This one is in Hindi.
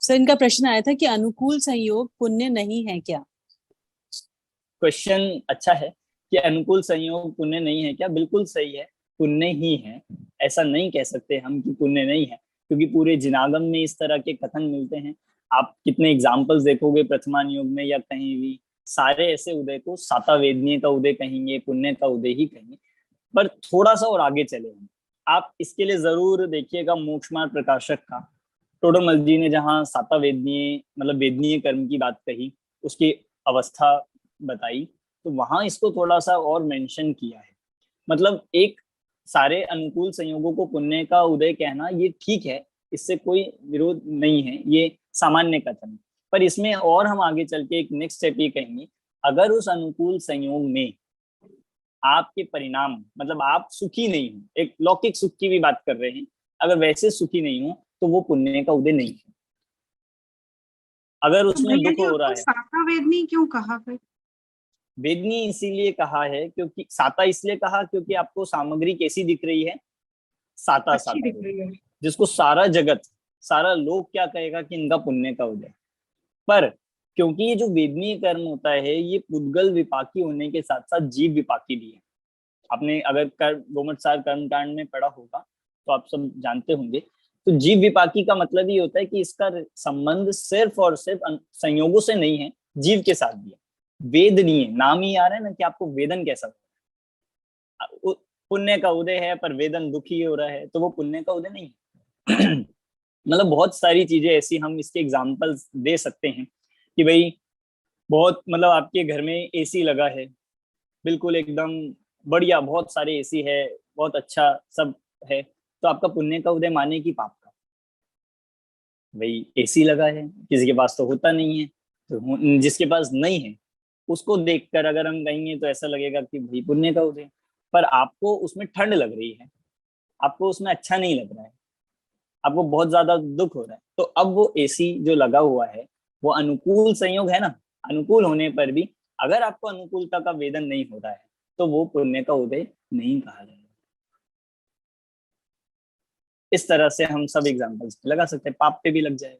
सर इनका प्रश्न आया था कि अनुकूल संयोग पुण्य नहीं है क्या। क्वेश्चन अच्छा है कि अनुकूल संयोग पुण्य नहीं है क्या। बिल्कुल सही है, पुण्य ही है। ऐसा नहीं कह सकते हम कि पुण्य नहीं है, क्योंकि पूरे जिनागम में इस तरह के कथन मिलते हैं। आप कितने एग्जाम्पल्स देखोगे प्रथमान योग में या कहीं भी, सारे ऐसे उदय को सातावेदनीय का उदय कहेंगे, पुण्य का उदय ही कहेंगे। पर थोड़ा सा और आगे चले हम, आप इसके लिए जरूर देखिएगा मोक्ष मार्ग प्रकाशक का। टोडरमल जी ने जहाँ सातावेदनीय मतलब वेदनीय कर्म की बात कही, उसकी अवस्था बताई, तो वहां इसको थोड़ा सा और मेंशन किया है। मतलब एक सारे अनुकूल संयोगों को पुण्य का उदय कहना ये ठीक है, इससे कोई विरोध नहीं है, ये सामान्य कथन है। पर इसमें और हम आगे चल के एक नेक्स्ट स्टेप ये कहेंगे, अगर उस अनुकूल संयोग में आपके परिणाम मतलब आप सुखी नहीं हो, एक लौकिक सुख की भी बात कर रहे हैं, अगर वैसे सुखी नहीं हो तो वो पुण्य का उदय नहीं है। अगर तो उसमें भैया दुख जी हो रहा उसको है, सातावेदनी क्यों कहा फिर? वेदनी इसीलिए कहा है क्योंकि साता इसलिए कहा क्योंकि आपको सामग्री कैसी दिख रही है, साता अच्छी साता दिख रही है। जिसको सारा जगत सारा लोग क्या कहेगा कि इनका पुण्य का उदय। पर क्योंकि ये जो वेदनीय कर्म होता है ये पुद्गल विपाकी होने के साथ साथ जीव विपाकी भी है। आपने अगर गोमटसार कर्म कांड में पढ़ा होगा तो आप सब जानते होंगे। तो जीव विपाकी का मतलब ये होता है कि इसका संबंध सिर्फ और सिर्फ संयोगों से नहीं है, जीव के साथ भी है। वेदनीय नाम ही आ रहा है ना कि आपको वेदन कैसा हो, पुण्य का उदय है पर वेदन दुखी हो रहा है, तो वो पुण्य का उदय नहीं है। मतलब बहुत सारी चीजें ऐसी हम इसके एग्जाम्पल्स दे सकते हैं कि भाई बहुत मतलब आपके घर में एसी लगा है, बिल्कुल एकदम बढ़िया, बहुत सारे एसी है, बहुत अच्छा सब है, तो आपका पुण्य का उदय माने कि पाप का? भाई एसी लगा है, किसी के पास तो होता नहीं है, तो जिसके पास नहीं है उसको देखकर अगर हम कहेंगे तो ऐसा लगेगा कि भाई पुण्य का उदय। पर आपको उसमें ठंड लग रही है, आपको उसमें अच्छा नहीं लग रहा है, आपको बहुत ज्यादा दुख हो रहा है, तो अब वो एसी जो लगा हुआ है वो अनुकूल संयोग है ना। अनुकूल होने पर भी अगर आपको अनुकूलता का वेदन नहीं हो रहा है तो वो पुण्य का उदय नहीं कहा जाएगा। इस तरह से हम सब एग्जाम्पल्स लगा सकते हैं, पाप पे भी लग जाएगा।